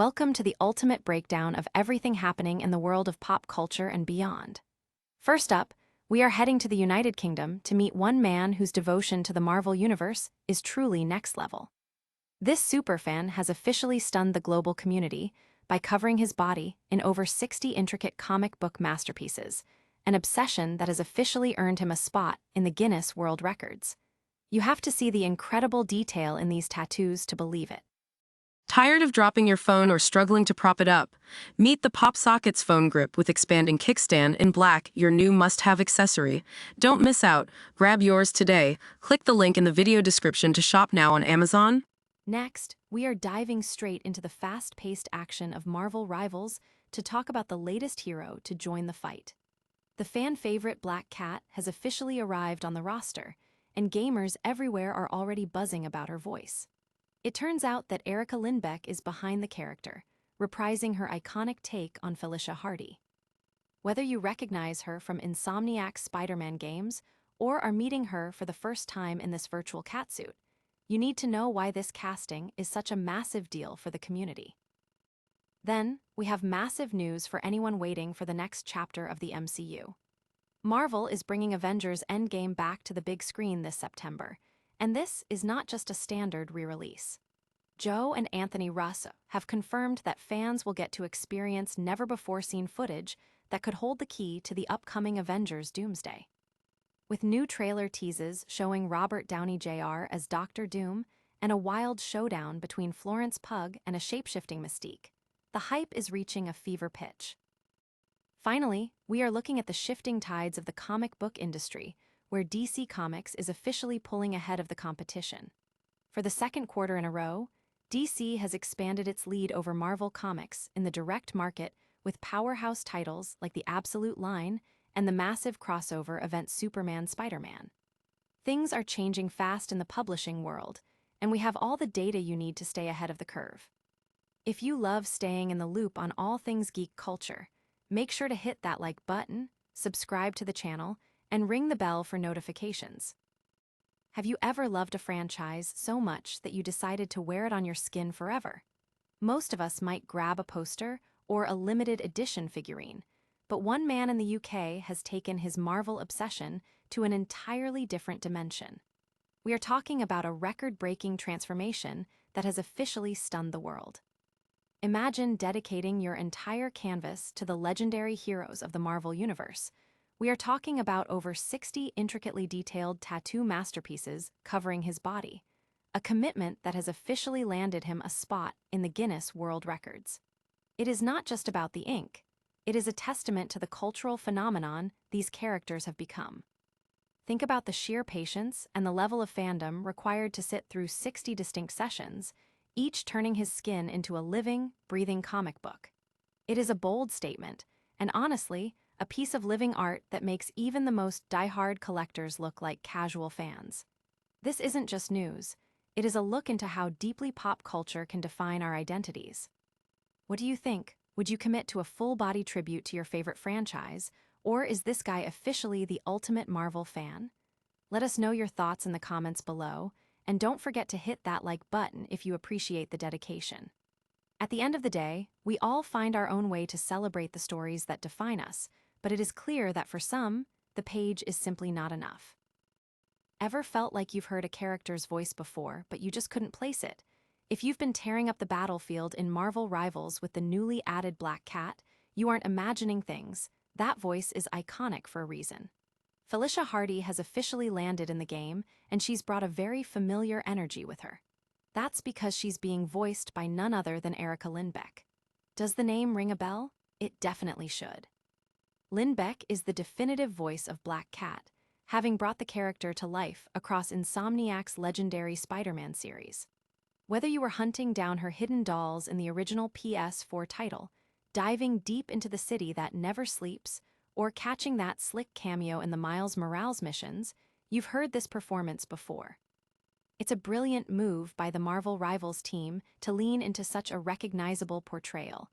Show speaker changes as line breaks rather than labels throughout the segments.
Welcome to the ultimate breakdown of everything happening in the world of pop culture and beyond. First up, we are heading to the United Kingdom to meet one man whose devotion to the Marvel Universe is truly next level. This superfan has officially stunned the global community by covering his body in over 60 intricate comic book masterpieces, an obsession that has officially earned him a spot in the Guinness World Records. You have to see the incredible detail in these tattoos to believe it.
Tired of dropping your phone or struggling to prop it up? Meet the Pop Sockets phone grip with expanding kickstand in black, your new must-have accessory. Don't miss out. Grab yours today. Click the link in the video description to shop now on Amazon.
Next, we are diving straight into the fast-paced action of Marvel Rivals to talk about the latest hero to join the fight. The fan-favorite Black Cat has officially arrived on the roster, and gamers everywhere are already buzzing about her voice. It turns out that Erica Lindbeck is behind the character, reprising her iconic take on Felicia Hardy. Whether you recognize her from Insomniac's Spider-Man games or are meeting her for the first time in this virtual catsuit, you need to know why this casting is such a massive deal for the community. Then, we have massive news for anyone waiting for the next chapter of the MCU. Marvel is bringing Avengers Endgame back to the big screen this September, and this is not just a standard re-release. Joe and Anthony Russo have confirmed that fans will get to experience never-before-seen footage that could hold the key to the upcoming Avengers Doomsday. With new trailer teases showing Robert Downey Jr. as Doctor Doom and a wild showdown between Florence Pugh and a shape-shifting Mystique, the hype is reaching a fever pitch. Finally, we are looking at the shifting tides of the comic book industry, where DC Comics is officially pulling ahead of the competition. For the second quarter in a row, DC has expanded its lead over Marvel Comics in the direct market with powerhouse titles like the Absolute Line and the massive crossover event Superman Spider-Man. Things are changing fast in the publishing world, and we have all the data you need to stay ahead of the curve. If you love staying in the loop on all things geek culture, make sure to hit that like button, subscribe to the channel, and ring the bell for notifications. Have you ever loved a franchise so much that you decided to wear it on your skin forever? Most of us might grab a poster or a limited edition figurine, but one man in the UK has taken his Marvel obsession to an entirely different dimension. We are talking about a record-breaking transformation that has officially stunned the world. Imagine dedicating your entire canvas to the legendary heroes of the Marvel Universe. We are talking about over 60 intricately detailed tattoo masterpieces covering his body, a commitment that has officially landed him a spot in the Guinness World Records. It is not just about the ink. It is a testament to the cultural phenomenon these characters have become. Think about the sheer patience and the level of fandom required to sit through 60 distinct sessions, each turning his skin into a living, breathing comic book. It is a bold statement, and honestly, a piece of living art that makes even the most die-hard collectors look like casual fans. This isn't just news. It is a look into how deeply pop culture can define our identities. What do you think? Would you commit to a full-body tribute to your favorite franchise, or is this guy officially the ultimate Marvel fan? Let us know your thoughts in the comments below, and don't forget to hit that like button if you appreciate the dedication. At the end of the day, we all find our own way to celebrate the stories that define us, but it is clear that for some, the page is simply not enough. Ever felt like you've heard a character's voice before, but you just couldn't place it? If you've been tearing up the battlefield in Marvel Rivals with the newly added Black Cat, you aren't imagining things. That voice is iconic for a reason. Felicia Hardy has officially landed in the game, and she's brought a very familiar energy with her. That's because she's being voiced by none other than Erica Lindbeck. Does the name ring a bell? It definitely should. Lindbeck is the definitive voice of Black Cat, having brought the character to life across Insomniac's legendary Spider-Man series. Whether you were hunting down her hidden dolls in the original PS4 title, diving deep into the city that never sleeps, or catching that slick cameo in the Miles Morales missions, you've heard this performance before. It's a brilliant move by the Marvel Rivals team to lean into such a recognizable portrayal,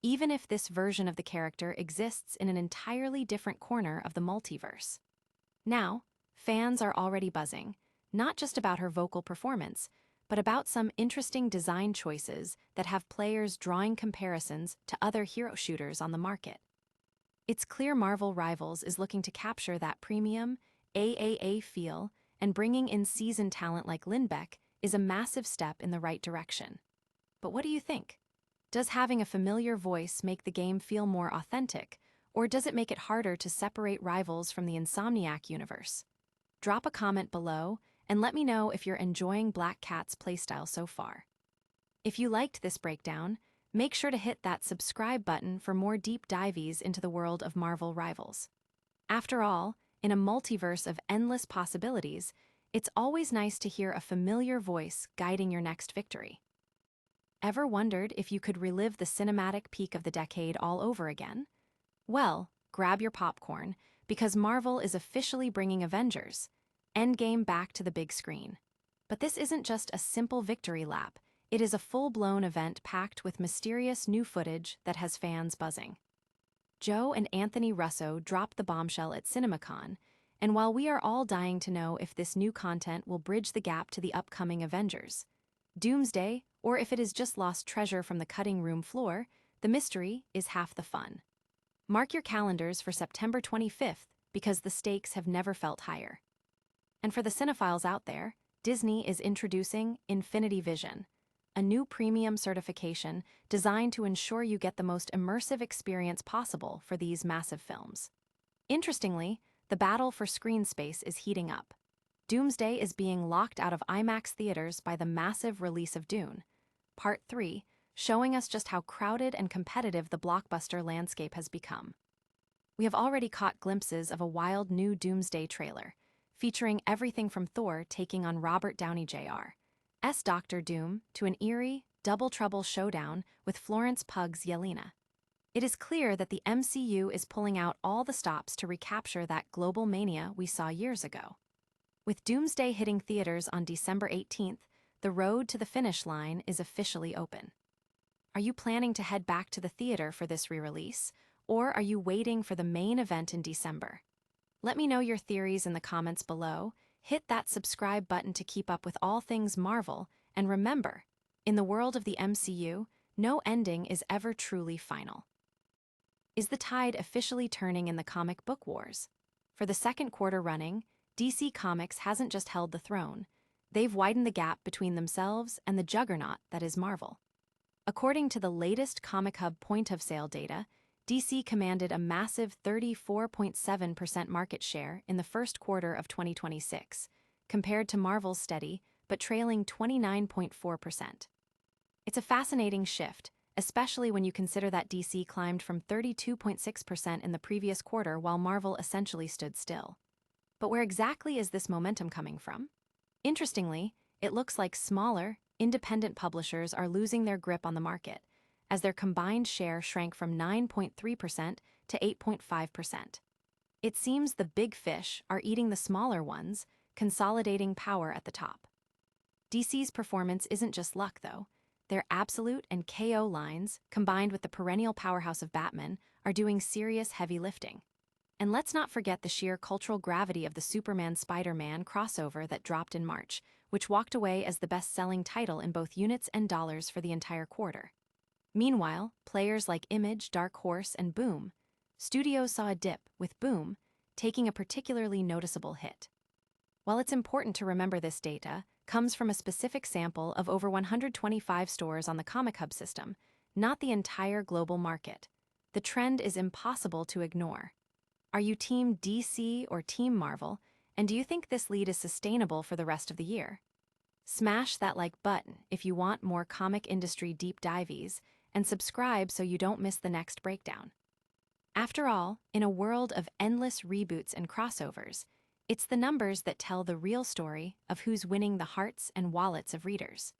even if this version of the character exists in an entirely different corner of the multiverse. Now, fans are already buzzing, not just about her vocal performance, but about some interesting design choices that have players drawing comparisons to other hero shooters on the market. It's clear Marvel Rivals is looking to capture that premium, AAA feel, and bringing in seasoned talent like Lindbeck is a massive step in the right direction. But what do you think? Does having a familiar voice make the game feel more authentic, or does it make it harder to separate Rivals from the Insomniac universe? Drop a comment below and let me know if you're enjoying Black Cat's playstyle so far. If you liked this breakdown, make sure to hit that subscribe button for more deep dives into the world of Marvel Rivals. After all, in a multiverse of endless possibilities, it's always nice to hear a familiar voice guiding your next victory. Ever wondered if you could relive the cinematic peak of the decade all over again? Well, grab your popcorn, because Marvel is officially bringing Avengers, Endgame back to the big screen. But this isn't just a simple victory lap, it is a full-blown event packed with mysterious new footage that has fans buzzing. Joe and Anthony Russo dropped the bombshell at CinemaCon, and while we are all dying to know if this new content will bridge the gap to the upcoming Avengers, Doomsday, or if it is just lost treasure from the cutting room floor, the mystery is half the fun. Mark your calendars for September 25th, because the stakes have never felt higher. And for the cinephiles out there, Disney is introducing Infinity Vision, a new premium certification designed to ensure you get the most immersive experience possible for these massive films. Interestingly, the battle for screen space is heating up. Doomsday is being locked out of IMAX theaters by the massive release of Dune, Part 3, showing us just how crowded and competitive the blockbuster landscape has become. We have already caught glimpses of a wild new Doomsday trailer, featuring everything from Thor taking on Robert Downey Jr.'s Doctor Doom to an eerie, double trouble showdown with Florence Pugh's Yelena. It is clear that the MCU is pulling out all the stops to recapture that global mania we saw years ago. With Doomsday hitting theaters on December 18th, the road to the finish line is officially open. Are you planning to head back to the theater for this re-release, or are you waiting for the main event in December? Let me know your theories in the comments below, hit that subscribe button to keep up with all things Marvel, and remember, in the world of the MCU, no ending is ever truly final. Is the tide officially turning in the comic book wars? For the second quarter running, DC Comics hasn't just held the throne, they've widened the gap between themselves and the juggernaut that is Marvel. According to the latest Comic Hub point-of-sale data, DC commanded a massive 34.7% market share in the first quarter of 2026, compared to Marvel's steady but trailing 29.4%. It's a fascinating shift, especially when you consider that DC climbed from 32.6% in the previous quarter while Marvel essentially stood still. But where exactly is this momentum coming from? Interestingly, it looks like smaller, independent publishers are losing their grip on the market, as their combined share shrank from 9.3% to 8.5%. It seems the big fish are eating the smaller ones, consolidating power at the top. DC's performance isn't just luck, though. Their Absolute and KO lines, combined with the perennial powerhouse of Batman, are doing serious heavy lifting. And let's not forget the sheer cultural gravity of the Superman-Spider-Man crossover that dropped in March, which walked away as the best-selling title in both units and dollars for the entire quarter. Meanwhile, players like Image, Dark Horse, and Boom Studios saw a dip, with Boom taking a particularly noticeable hit. While it's important to remember this data comes from a specific sample of over 125 stores on the Comic Hub system, not the entire global market, the trend is impossible to ignore. Are you Team DC or Team Marvel, and do you think this lead is sustainable for the rest of the year? Smash that like button if you want more comic industry deep dives, and subscribe so you don't miss the next breakdown. After all, in a world of endless reboots and crossovers, it's the numbers that tell the real story of who's winning the hearts and wallets of readers.